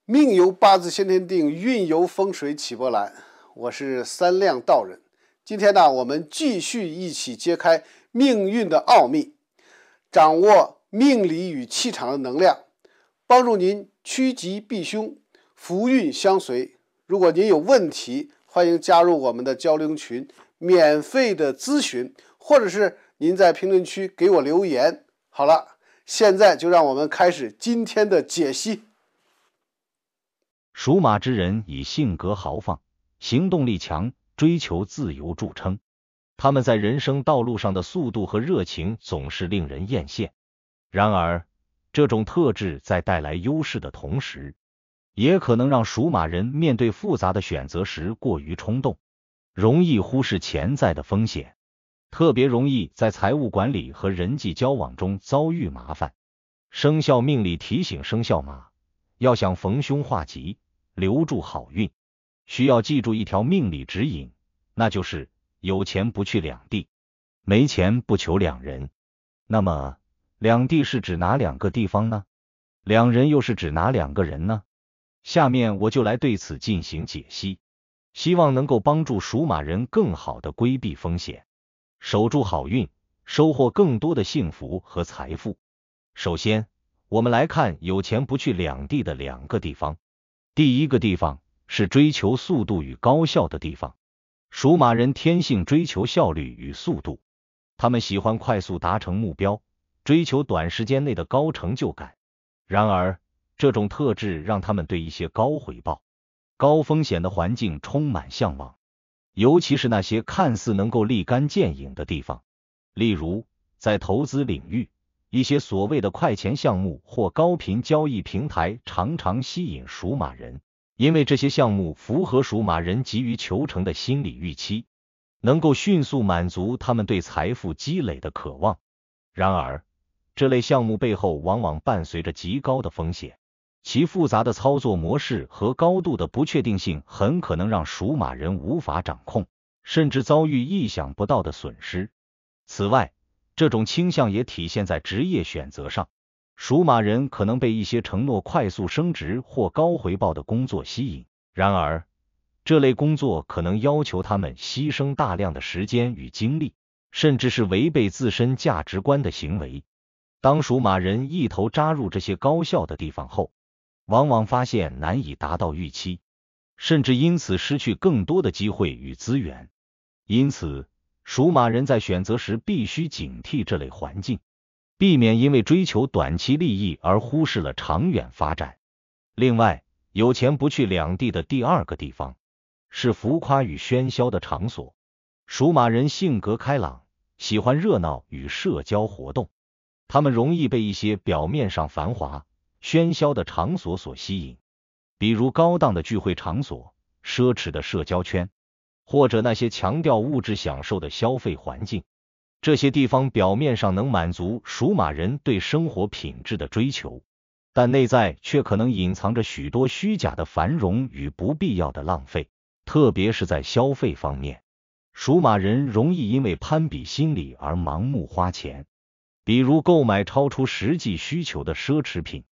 命由八字先天定，运由风水起波澜。我是三亮道人。今天呢，我们继续一起揭开命运的奥秘，掌握命理与气场的能量，帮助您趋吉避凶，福运相随。如果您有问题，欢迎加入我们的交流群，免费的咨询，或者是您在评论区给我留言。好了，现在就让我们开始今天的解析。属马之人以性格豪放、行动力强、追求自由著称。他们在人生道路上的速度和热情总是令人艳羡。然而，这种特质在带来优势的同时，也可能让属马人面对复杂的选择时过于冲动，容易忽视潜在的风险，特别容易在财务管理和人际交往中遭遇麻烦。生肖命理提醒生肖马，要想逢凶化吉，留住好运，需要记住一条命理指引，那就是有钱不去两地，没钱不求两人。那么，两地是指哪两个地方呢？两人又是指哪两个人呢？下面我就来对此进行解析，希望能够帮助属马人更好地规避风险，守住好运，收获更多的幸福和财富。首先，我们来看有钱不去两地的两个地方。第一个地方是追求速度与高效的地方。属马人天性追求效率与速度，他们喜欢快速达成目标，追求短时间内的高成就感。然而，这种特质让他们对一些高回报、高风险的环境充满向往，尤其是那些看似能够立竿见影的地方。例如，在投资领域，一些所谓的快钱项目或高频交易平台常常吸引属马人，因为这些项目符合属马人急于求成的心理预期，能够迅速满足他们对财富积累的渴望。然而，这类项目背后往往伴随着极高的风险，其复杂的操作模式和高度的不确定性很可能让属马人无法掌控，甚至遭遇意想不到的损失。此外，这种倾向也体现在职业选择上，属马人可能被一些承诺快速升职或高回报的工作吸引，然而，这类工作可能要求他们牺牲大量的时间与精力，甚至是违背自身价值观的行为。当属马人一头扎入这些高效的地方后，往往发现难以达到预期，甚至因此失去更多的机会与资源。因此，属马人在选择时必须警惕这类环境，避免因为追求短期利益而忽视了长远发展。另外，有钱不去两地的第二个地方是浮夸与喧嚣的场所。属马人性格开朗，喜欢热闹与社交活动，他们容易被一些表面上繁华、喧嚣的场所所吸引，比如高档的聚会场所、奢侈的社交圈，或者那些强调物质享受的消费环境。这些地方表面上能满足属马人对生活品质的追求，但内在却可能隐藏着许多虚假的繁荣与不必要的浪费，特别是在消费方面。属马人容易因为攀比心理而盲目花钱，比如购买超出实际需求的奢侈品，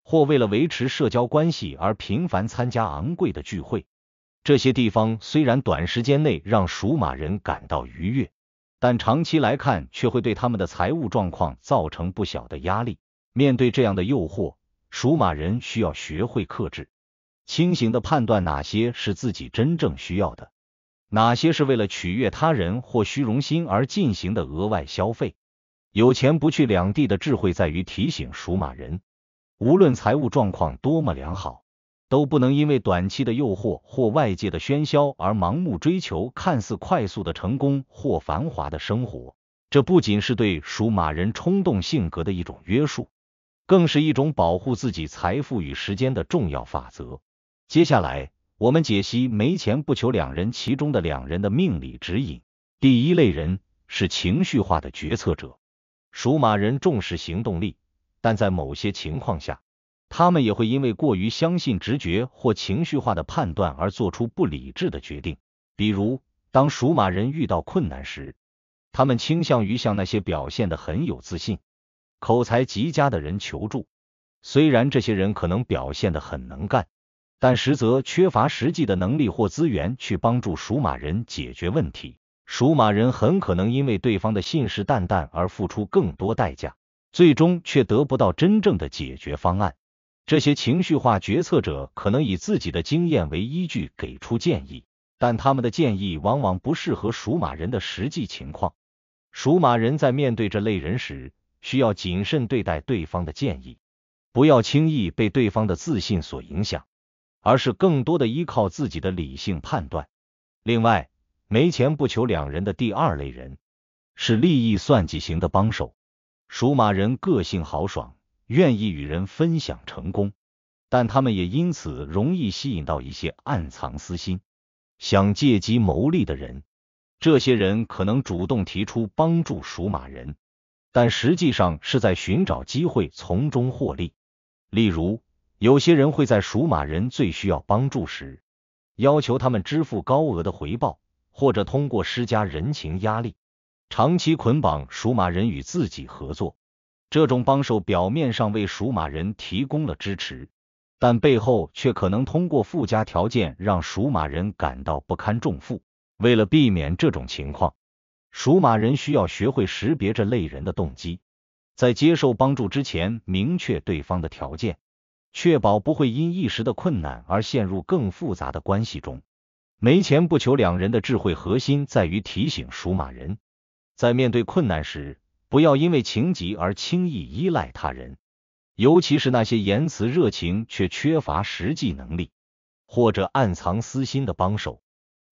或为了维持社交关系而频繁参加昂贵的聚会。这些地方虽然短时间内让属马人感到愉悦，但长期来看却会对他们的财务状况造成不小的压力。面对这样的诱惑，属马人需要学会克制，清醒地判断哪些是自己真正需要的，哪些是为了取悦他人或虚荣心而进行的额外消费。有钱不去两地的智慧在于提醒属马人，无论财务状况多么良好，都不能因为短期的诱惑或外界的喧嚣而盲目追求看似快速的成功或繁华的生活。这不仅是对属马人冲动性格的一种约束，更是一种保护自己财富与时间的重要法则。接下来，我们解析没钱不求两人其中的两人的命理指引。第一类人是情绪化的决策者。属马人重视行动力，但在某些情况下，他们也会因为过于相信直觉或情绪化的判断而做出不理智的决定。比如，当属马人遇到困难时，他们倾向于向那些表现得很有自信、口才极佳的人求助。虽然这些人可能表现得很能干，但实则缺乏实际的能力或资源去帮助属马人解决问题。属马人很可能因为对方的信誓旦旦而付出更多代价，最终却得不到真正的解决方案。这些情绪化决策者可能以自己的经验为依据给出建议，但他们的建议往往不适合属马人的实际情况。属马人在面对这类人时，需要谨慎对待对方的建议，不要轻易被对方的自信所影响，而是更多的依靠自己的理性判断。另外，没钱不求两人的第二类人是利益算计型的帮手。属马人个性豪爽，愿意与人分享成功，但他们也因此容易吸引到一些暗藏私心、想借机牟利的人。这些人可能主动提出帮助属马人，但实际上是在寻找机会从中获利。例如，有些人会在属马人最需要帮助时，要求他们支付高额的回报，或者通过施加人情压力，长期捆绑属马人与自己合作。这种帮手表面上为属马人提供了支持，但背后却可能通过附加条件让属马人感到不堪重负。为了避免这种情况，属马人需要学会识别这类人的动机，在接受帮助之前明确对方的条件，确保不会因一时的困难而陷入更复杂的关系中。没钱不求两人的智慧核心在于提醒属马人，在面对困难时，不要因为情急而轻易依赖他人，尤其是那些言辞热情却缺乏实际能力，或者暗藏私心的帮手。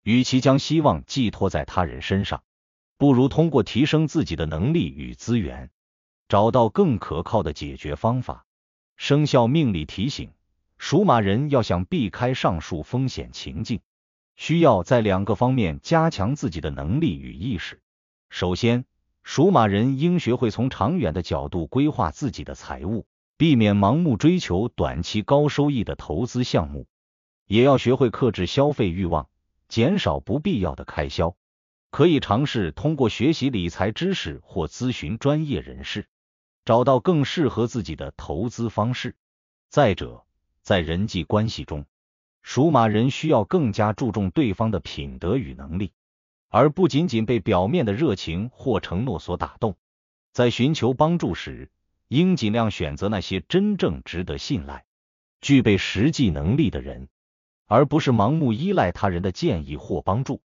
与其将希望寄托在他人身上，不如通过提升自己的能力与资源，找到更可靠的解决方法。生肖命理提醒：属马人要想避开上述风险情境，需要在2个方面加强自己的能力与意识。首先，属马人应学会从长远的角度规划自己的财务，避免盲目追求短期高收益的投资项目，也要学会克制消费欲望，减少不必要的开销。可以尝试通过学习理财知识或咨询专业人士，找到更适合自己的投资方式。再者，在人际关系中，属马人需要更加注重对方的品德与能力，而不仅仅被表面的热情或承诺所打动。在寻求帮助时，应尽量选择那些真正值得信赖、具备实际能力的人，而不是盲目依赖他人的建议或帮助。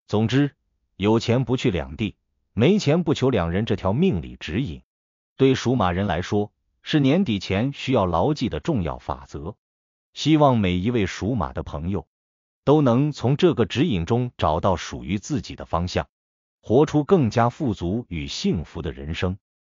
总之，有钱不去两地，没钱不求两人这条命理指引，对属马人来说，是年底前需要牢记的重要法则。希望每一位属马的朋友都能从这个指引中找到属于自己的方向，活出更加富足与幸福的人生。